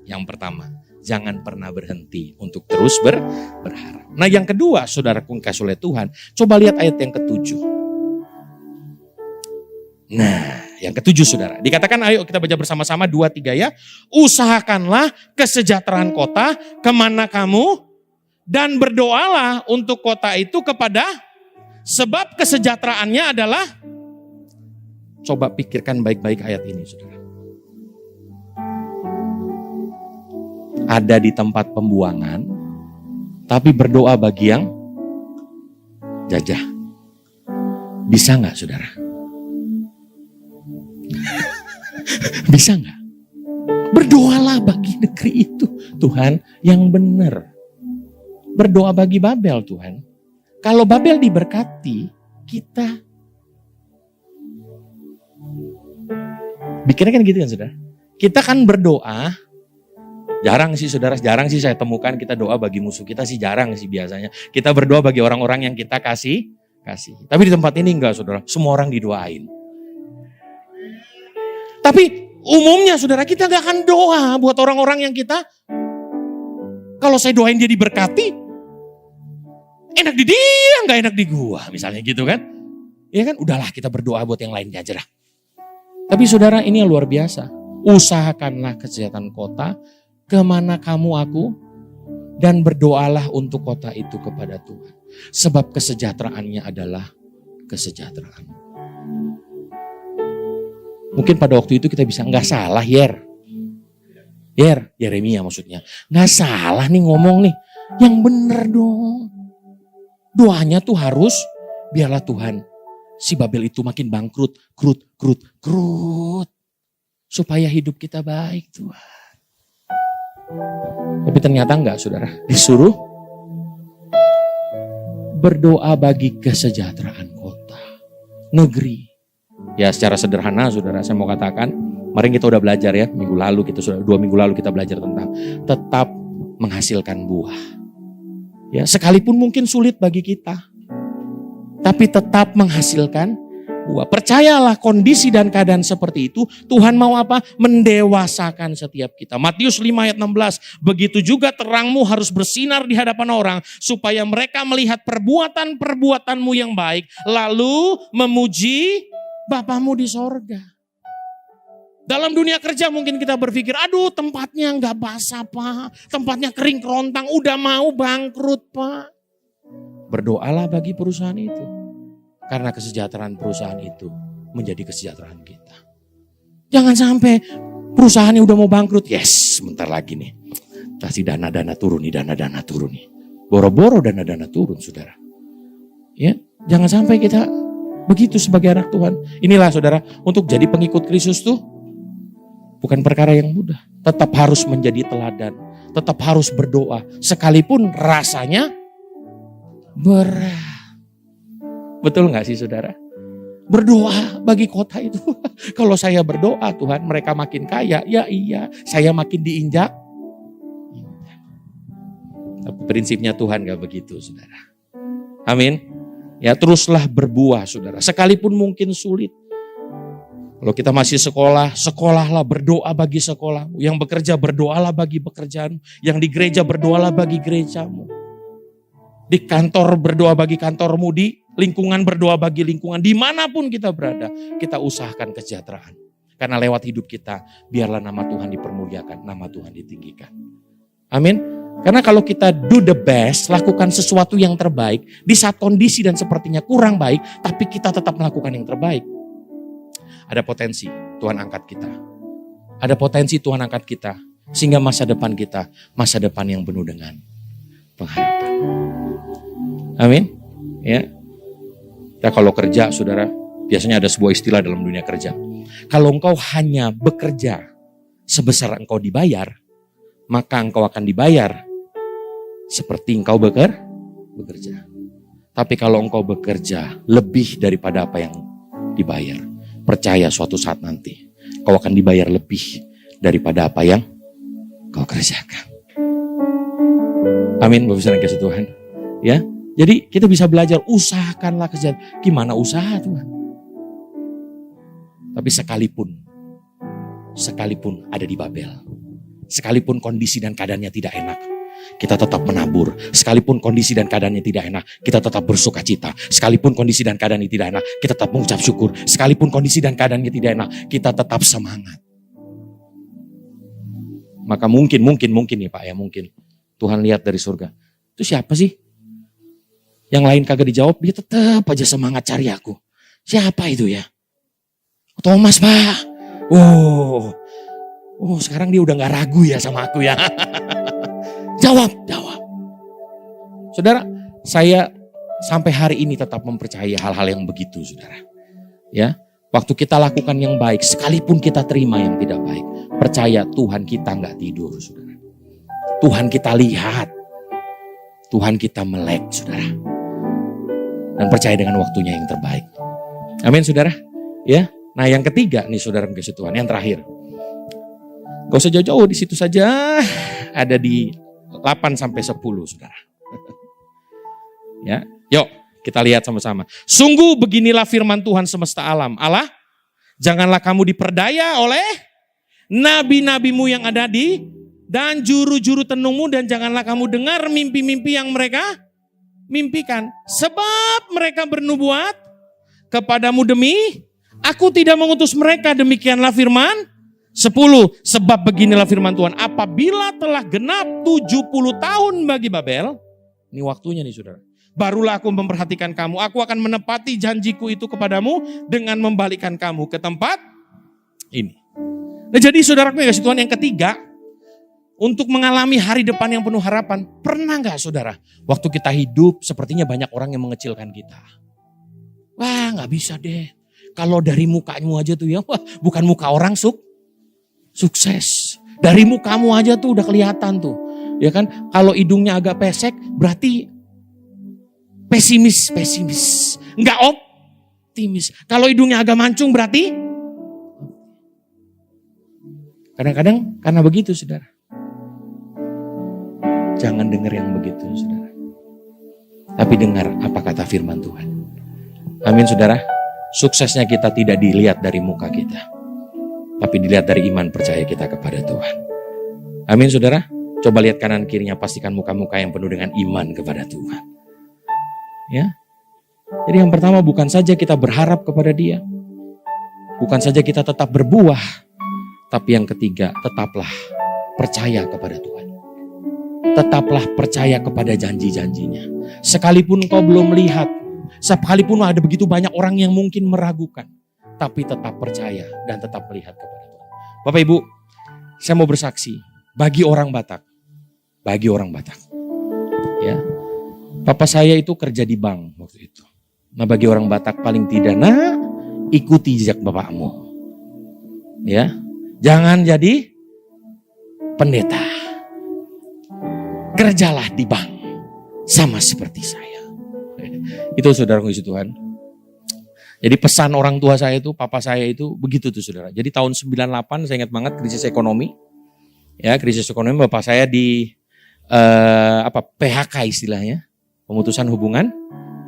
S3: yang pertama, jangan pernah berhenti untuk terus berharap. Nah yang kedua, saudaraku kasih oleh Tuhan, coba lihat ayat yang ke-7. Nah, yang ke-7 saudara. Dikatakan ayo kita baca bersama-sama 2-3 ya. Usahakanlah kesejahteraan kota kemana kamu dan berdoalah untuk kota itu kepada sebab kesejahteraannya adalah. Coba pikirkan baik-baik ayat ini saudara. Ada di tempat pembuangan tapi berdoa bagi yang jajah. Bisa gak saudara? Bisa gak? Berdoalah bagi negeri itu Tuhan yang benar. Berdoa bagi Babel Tuhan. Kalau Babel diberkati, kita bikinnya kan gitu kan saudara. Kita kan berdoa, jarang sih saudara, jarang sih saya temukan kita doa bagi musuh kita sih, jarang sih biasanya. Kita berdoa bagi orang-orang yang kita kasih. Tapi di tempat ini enggak saudara, semua orang didoain. Tapi umumnya saudara kita gak akan doa buat orang-orang yang kita, kalau saya doain dia diberkati, enak di dia gak enak di gua misalnya gitu kan. Ya kan udahlah kita berdoa buat yang lainnya aja lah. Tapi saudara ini yang luar biasa. Usahakanlah kesehatan kota kemana kamu aku dan berdoalah untuk kota itu kepada Tuhan. Sebab kesejahteraannya adalah kesejahteraan. Mungkin pada waktu itu kita bisa, nggak salah Yeremia maksudnya. Nggak salah nih ngomong nih, yang bener dong. Doanya tuh harus, biarlah Tuhan si Babel itu makin bangkrut, krut. Supaya hidup kita baik Tuhan. Tapi ternyata enggak saudara, disuruh berdoa bagi kesejahteraan kota, negeri. Ya secara sederhana saudara saya mau katakan, kemarin kita udah belajar ya, 2 minggu lalu kita belajar tentang tetap menghasilkan buah. Ya sekalipun mungkin sulit bagi kita, tapi tetap menghasilkan buah. Percayalah kondisi dan keadaan seperti itu, Tuhan mau apa? Mendewasakan setiap kita. Matius 5 ayat 16, begitu juga terangmu harus bersinar di hadapan orang, supaya mereka melihat perbuatan-perbuatanmu yang baik, lalu memuji Bapamu di sorga. Dalam dunia kerja mungkin kita berpikir, aduh tempatnya gak basah Pak, tempatnya kering kerontang, udah mau bangkrut Pak. Berdoalah bagi perusahaan itu. Karena kesejahteraan perusahaan itu menjadi kesejahteraan kita. Jangan sampai perusahaannya udah mau bangkrut. Yes, sebentar lagi nih. Kasih dana-dana turun nih. Boro-boro dana-dana turun, saudara. Ya, jangan sampai kita begitu sebagai anak Tuhan. Inilah saudara, untuk jadi pengikut Kristus tuh bukan perkara yang mudah. Tetap harus menjadi teladan. Tetap harus berdoa. Sekalipun rasanya berat. Betul gak sih saudara? Berdoa bagi kota itu. Kalau saya berdoa Tuhan mereka makin kaya. Ya iya, saya makin diinjak. Tapi prinsipnya Tuhan gak begitu saudara. Amin. Ya teruslah berbuah saudara. Sekalipun mungkin sulit. Kalau kita masih sekolah, sekolahlah, berdoa bagi sekolahmu. Yang bekerja berdoalah bagi pekerjaanmu. Yang di gereja berdoalah bagi gerejamu. Di kantor berdoa bagi kantormu. Di lingkungan berdoa bagi lingkungan. Dimanapun kita berada, kita usahakan kesejahteraan. Karena lewat hidup kita, biarlah nama Tuhan dipermuliakan, nama Tuhan ditinggikan. Amin. Karena kalau kita do the best, lakukan sesuatu yang terbaik, di saat kondisi dan sepertinya kurang baik, tapi kita tetap melakukan yang terbaik. Ada potensi Tuhan angkat kita. Ada potensi Tuhan angkat kita. Sehingga masa depan kita, masa depan yang penuh dengan pengharapan. Amin. Ya. Kita kalau kerja saudara, biasanya ada sebuah istilah dalam dunia kerja. Kalau engkau hanya bekerja sebesar engkau dibayar, maka engkau akan dibayar seperti engkau bekerja. Tapi kalau engkau bekerja lebih daripada apa yang dibayar, percaya suatu saat nanti kau akan dibayar lebih daripada apa yang kau kerjakan. Amin, Bapak Saudara kasih Tuhan. Ya, jadi kita bisa belajar, usahakanlah kerjaan. Gimana usaha Tuhan? Tapi sekalipun ada di Babel, sekalipun kondisi dan keadaannya tidak enak, kita tetap menabur. Sekalipun kondisi dan keadaannya tidak enak, kita tetap bersuka cita. Sekalipun kondisi dan keadaannya tidak enak, kita tetap mengucap syukur. Sekalipun kondisi dan keadaannya tidak enak, kita tetap semangat. Maka mungkin nih Pak ya, mungkin Tuhan lihat dari surga. Itu siapa sih? Yang lain kagak dijawab, dia tetap aja semangat cari aku. Siapa itu ya? Thomas Pak. Oh sekarang dia udah gak ragu ya sama aku ya. Jawab. Saudara, saya sampai hari ini tetap mempercayai hal-hal yang begitu, saudara. Ya, waktu kita lakukan yang baik, sekalipun kita terima yang tidak baik, percaya Tuhan kita nggak tidur, saudara. Tuhan kita lihat, Tuhan kita melek, saudara. Dan percaya dengan waktunya yang terbaik. Amin, saudara. Ya, nah yang ketiga nih, saudara kasih Tuhan, yang terakhir. Gak usah jauh-jauh, di situ saja ada di 8 sampai 10, saudara. Ya, yuk kita lihat sama-sama. Sungguh beginilah firman Tuhan semesta alam. Allah, janganlah kamu diperdaya oleh nabi-nabimu yang ada dan juru-juru tenungmu, dan janganlah kamu dengar mimpi-mimpi yang mereka mimpikan. Sebab mereka bernubuat kepadamu demi aku tidak mengutus mereka. Demikianlah firman 10. Sebab beginilah firman Tuhan. Apabila telah genap 70 tahun bagi Babel. Ini waktunya nih saudara. Barulah aku memperhatikan kamu. Aku akan menepati janjiku itu kepadamu dengan membalikkan kamu ke tempat ini. Nah jadi saudaraku yang kasih Tuhan, yang ketiga, untuk mengalami hari depan yang penuh harapan. Pernah gak saudara, waktu kita hidup sepertinya banyak orang yang mengecilkan kita. Wah gak bisa deh. Kalau dari mukamu aja tuh ya, wah, bukan muka orang sukses. Dari mukamu aja tuh udah kelihatan tuh. Ya kan, kalau hidungnya agak pesek berarti pesimis. Enggak optimis. Kalau hidungnya agak mancung berarti kadang-kadang karena begitu saudara. Jangan dengar yang begitu saudara. Tapi dengar apa kata firman Tuhan. Amin saudara. Suksesnya kita tidak dilihat dari muka kita. Tapi dilihat dari iman percaya kita kepada Tuhan. Amin saudara. Coba lihat kanan kirinya, pastikan muka-muka yang penuh dengan iman kepada Tuhan. Ya. Jadi yang pertama bukan saja kita berharap kepada Dia. Bukan saja kita tetap berbuah. Tapi yang ketiga tetaplah percaya kepada Tuhan. tetaplah percaya kepada janji-janjinya. Sekalipun kau belum melihat, sekalipun ada begitu banyak orang yang mungkin meragukan, tapi tetap percaya dan tetap melihat kepada Tuhan. Bapak Ibu, saya mau bersaksi bagi orang Batak. Ya. Papa saya itu kerja di bank waktu itu. Nah, bagi orang Batak paling tidak, ikuti jejak bapakmu. Ya. Jangan jadi pendeta. Kerjalah di bank sama seperti saya. Itu saudara puji Tuhan. Jadi pesan orang tua saya itu, papa saya itu begitu tuh saudara. Jadi tahun 98 saya ingat banget krisis ekonomi. Ya, krisis ekonomi bapak saya di PHK istilahnya, pemutusan hubungan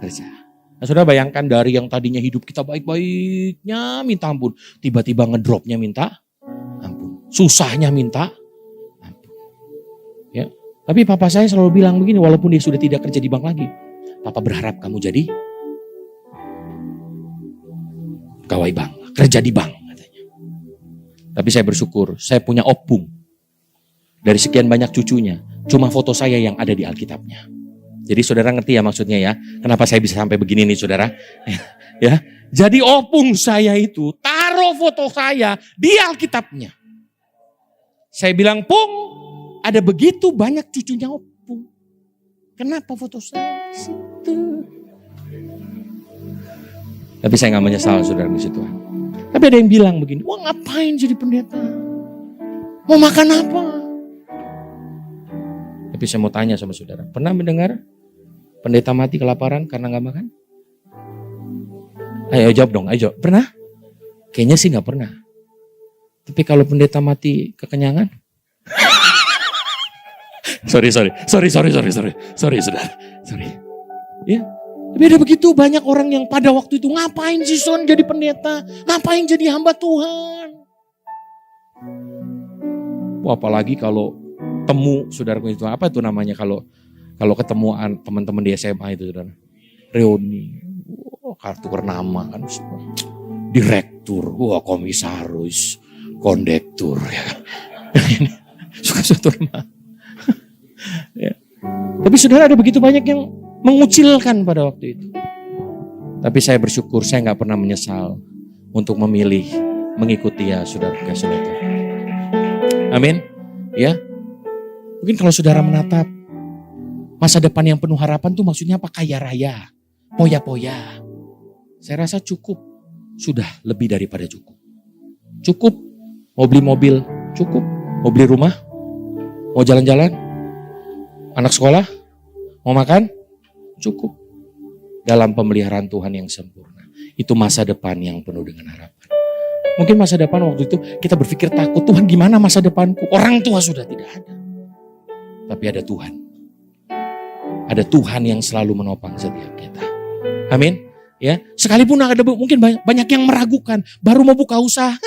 S3: kerja. Nah, saudara bayangkan dari yang tadinya hidup kita baik-baiknya minta ampun, tiba-tiba ngedropnya minta ampun, susahnya minta ampun. Ya, tapi papa saya selalu bilang begini, walaupun dia sudah tidak kerja di bank lagi, papa berharap kamu jadi pegawai bank, kerja di bank katanya. Tapi saya bersyukur, saya punya opung. Dari sekian banyak cucunya, cuma foto saya yang ada di Alkitabnya. Jadi saudara ngerti ya maksudnya ya, kenapa saya bisa sampai begini nih saudara? Ya, jadi opung saya itu taruh foto saya di Alkitabnya. Saya bilang, Pung, ada begitu banyak cucunya opung. Kenapa foto saya di situ? Tapi saya nggak menyesal saudara di situ. Tapi ada yang bilang begini, wah ngapain jadi pendeta? Mau makan apa? Tapi saya mau tanya sama saudara, pernah mendengar pendeta mati kelaparan karena nggak makan? Ayo jawab dong, ayo jawab. Pernah? Kayaknya sih nggak pernah. Tapi kalau pendeta mati kekenyangan? Sorry saudara. Sorry. Ya. Tapi ada begitu banyak orang yang pada waktu itu ngapain sih Son jadi pendeta? Ngapain jadi hamba Tuhan? Wah, apalagi kalau temu saudaraku itu, apa itu namanya kalau ketemuan teman-teman di SMA itu saudara? Reuni. Wah, kartu bernama kan. Direktur, wah komisaris, kondektur ya. Suka rumah. Ya. Tapi saudara ada begitu banyak yang mengucilkan pada waktu itu. Tapi saya bersyukur saya gak pernah menyesal untuk memilih mengikuti ya saudara kasih itu. Amin. Ya. Mungkin kalau saudara menatap masa depan yang penuh harapan tuh maksudnya apa? Kaya raya, poya-poya. Saya rasa cukup, sudah lebih daripada cukup. Cukup, mau beli mobil, cukup. Mau beli rumah, mau jalan-jalan, anak sekolah, mau makan, cukup. Dalam pemeliharaan Tuhan yang sempurna. Itu masa depan yang penuh dengan harapan. Mungkin masa depan waktu itu kita berpikir takut, Tuhan gimana masa depanku? Orang tua sudah tidak ada. Tapi ada Tuhan. Ada Tuhan yang selalu menopang setiap kita. Amin. Ya, sekalipun ada mungkin banyak yang meragukan, baru mau buka usaha.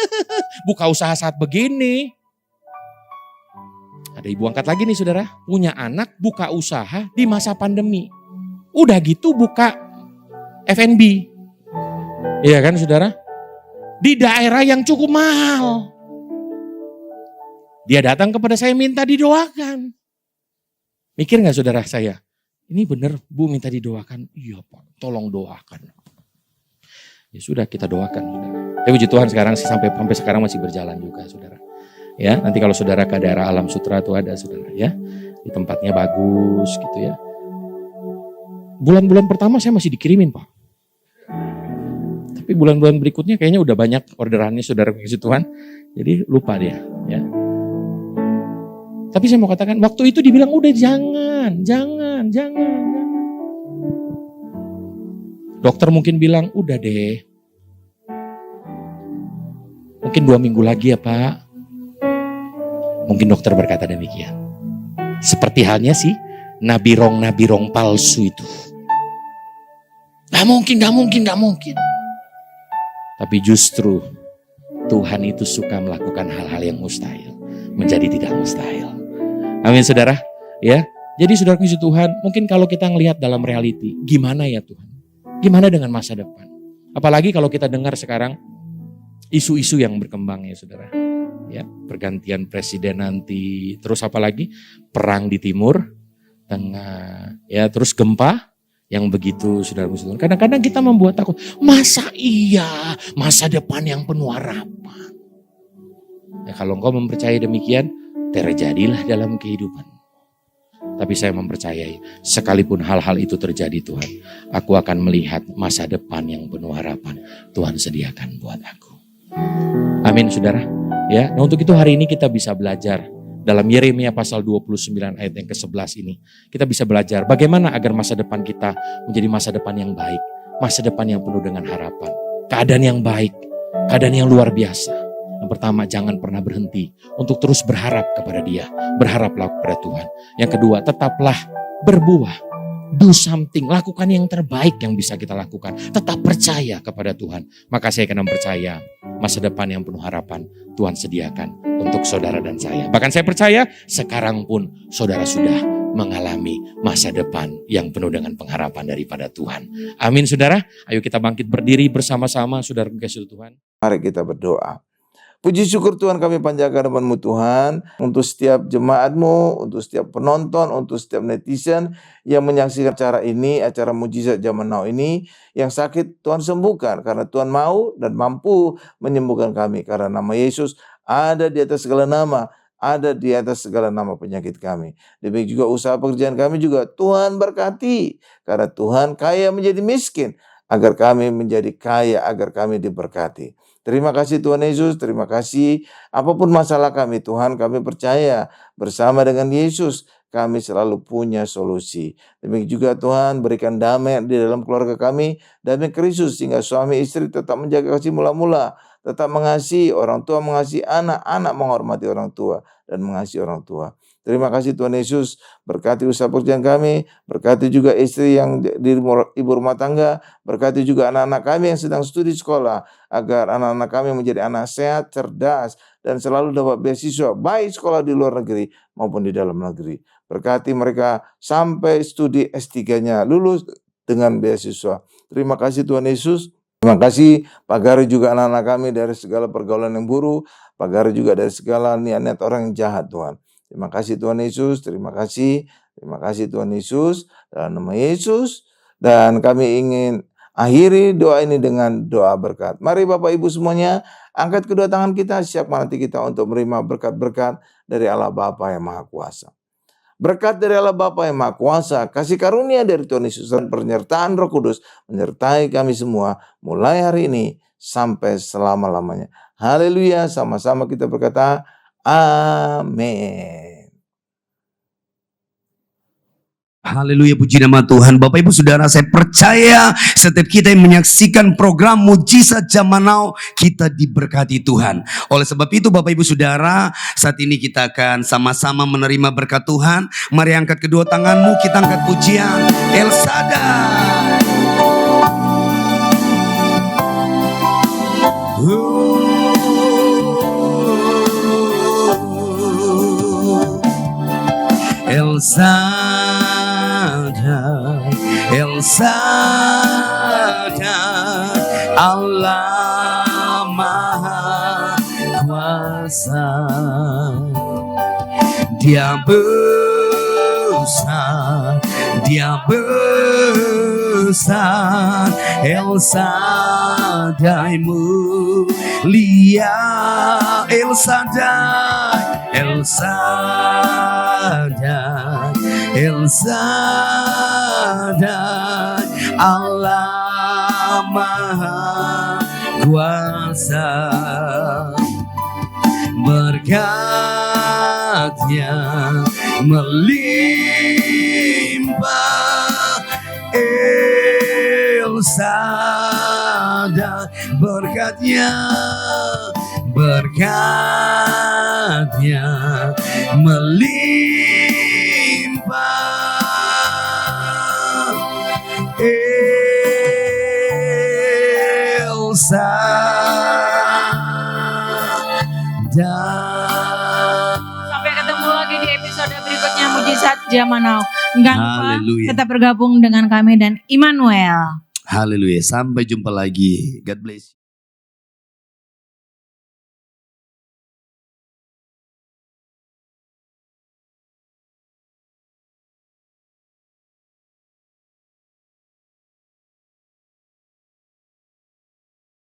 S3: Buka usaha saat begini. Ada ibu angkat lagi nih saudara, punya anak buka usaha di masa pandemi. Udah gitu buka F&B. Iya kan saudara? Di daerah yang cukup mahal. Dia datang kepada saya minta didoakan. Mikir gak saudara saya? Ini benar Bu minta didoakan? Iya Pak, tolong doakan. Ya sudah kita doakan. Saudara. Tapi puji Tuhan sampai sekarang masih berjalan juga saudara. Ya, nanti kalau saudara ke daerah Alam Sutra itu ada saudara ya. Di tempatnya bagus gitu ya. Bulan-bulan pertama saya masih dikirimin Pak. Tapi bulan-bulan berikutnya kayaknya udah banyak orderannya saudara puji Tuhan. Jadi lupa dia ya. Tapi saya mau katakan waktu itu dibilang udah jangan. Dokter mungkin bilang udah deh. Mungkin 2 minggu lagi ya Pak. Mungkin dokter berkata demikian. Seperti halnya sih nabi rong palsu itu. Gak mungkin. Tapi justru Tuhan itu suka melakukan hal-hal yang mustahil menjadi tidak mustahil. Amin saudara. Ya. Jadi saudara puji Tuhan, mungkin kalau kita ngelihat dalam reality, gimana ya Tuhan? Gimana dengan masa depan? Apalagi kalau kita dengar sekarang isu-isu yang berkembang ya saudara. ya, pergantian presiden nanti, terus apa lagi? Perang di Timur Tengah, ya, terus gempa yang begitu, saudara-saudara. Kadang-kadang kita membuat takut. Masa iya masa depan yang penuh harapan? Ya, kalau engkau mempercayai demikian, terjadilah dalam kehidupan. Tapi saya mempercayai, sekalipun hal-hal itu terjadi Tuhan, aku akan melihat masa depan yang penuh harapan Tuhan sediakan buat aku. Amin, saudara. Ya, nah untuk itu hari ini kita bisa belajar dalam Yeremia pasal 29 ayat yang ke-11 ini. Kita bisa belajar bagaimana agar masa depan kita menjadi masa depan yang baik. Masa depan yang penuh dengan harapan. Keadaan yang baik, keadaan yang luar biasa. Yang pertama, jangan pernah berhenti untuk terus berharap kepada Dia. Berharaplah kepada Tuhan. Yang kedua, tetaplah berbuah. Do something, lakukan yang terbaik yang bisa kita lakukan. Tetap percaya kepada Tuhan. Maka saya akan percaya masa depan yang penuh harapan Tuhan sediakan untuk saudara dan saya. Bahkan saya percaya sekarang pun saudara sudah mengalami masa depan yang penuh dengan pengharapan daripada Tuhan. Amin, saudara. Ayo kita bangkit berdiri bersama-sama, saudara kasih Tuhan.
S4: Mari kita berdoa. Puji syukur Tuhan kami panjatkan nama-Mu Tuhan, untuk setiap jemaat-Mu, untuk setiap penonton, untuk setiap netizen yang menyaksikan acara ini, acara mujizat zaman now ini, yang sakit Tuhan sembuhkan, karena Tuhan mau dan mampu menyembuhkan kami, karena nama Yesus ada di atas segala nama, ada di atas segala nama penyakit kami. Demikian juga usaha pekerjaan kami juga Tuhan berkati, karena Tuhan kaya menjadi miskin, agar kami menjadi kaya, agar kami diberkati. Terima kasih Tuhan Yesus, terima kasih. Apapun masalah kami Tuhan, kami percaya bersama dengan Yesus kami selalu punya solusi. Demikian juga Tuhan berikan damai di dalam keluarga kami, damai Kristus, sehingga suami istri tetap menjaga kasih mula-mula, tetap mengasihi orang tua, mengasihi anak, anak menghormati orang tua dan mengasihi orang tua. Terima kasih Tuhan Yesus, berkati usaha pekerjaan kami, berkati juga istri yang di ibu rumah tangga, berkati juga anak-anak kami yang sedang studi sekolah, agar anak-anak kami menjadi anak sehat, cerdas, dan selalu dapat beasiswa, baik sekolah di luar negeri maupun di dalam negeri. Berkati mereka sampai studi S3-nya lulus dengan beasiswa. Terima kasih Tuhan Yesus. Terima kasih Pak Gari juga anak-anak kami dari segala pergaulan yang buruk, Pak Gari juga dari segala niat-niat orang yang jahat Tuhan. Terima kasih Tuhan Yesus, terima kasih Tuhan Yesus, dalam nama Yesus. Dan kami ingin akhiri doa ini dengan doa berkat. Mari Bapak Ibu semuanya, angkat kedua tangan kita, siap menanti kita untuk menerima berkat-berkat dari Allah Bapa yang Maha Kuasa. Berkat dari Allah Bapa yang Maha Kuasa, kasih karunia dari Tuhan Yesus, dan penyertaan Roh Kudus menyertai kami semua mulai hari ini sampai selama-lamanya. Haleluya, sama-sama kita berkata, amin.
S2: Haleluya, puji nama Tuhan. Bapak Ibu Saudara, saya percaya setiap kita yang menyaksikan program Mujizat Zaman Now, kita diberkati Tuhan. Oleh sebab itu Bapak Ibu Saudara, saat ini kita akan sama-sama menerima berkat Tuhan. Mari angkat kedua tanganmu, kita angkat pujian El Shaddai. El Shaddai, El Shaddai, Allah Maha Kuasa. Dia besar, Dia besar, El Shaddai mulia, El Shaddai, El Shaddai, El Shaddai, Allah Maha Kuasa. Berkat-Nya melimpah, El Shaddai, berkat-Nya melimpah, El Shaddai.
S1: Sampai ketemu lagi di episode berikutnya Mujizat Zaman Now. Jangan lupa
S2: Haleluya.
S1: tetap bergabung dengan kami dan Immanuel.
S2: Haleluya, sampai jumpa lagi. God bless you.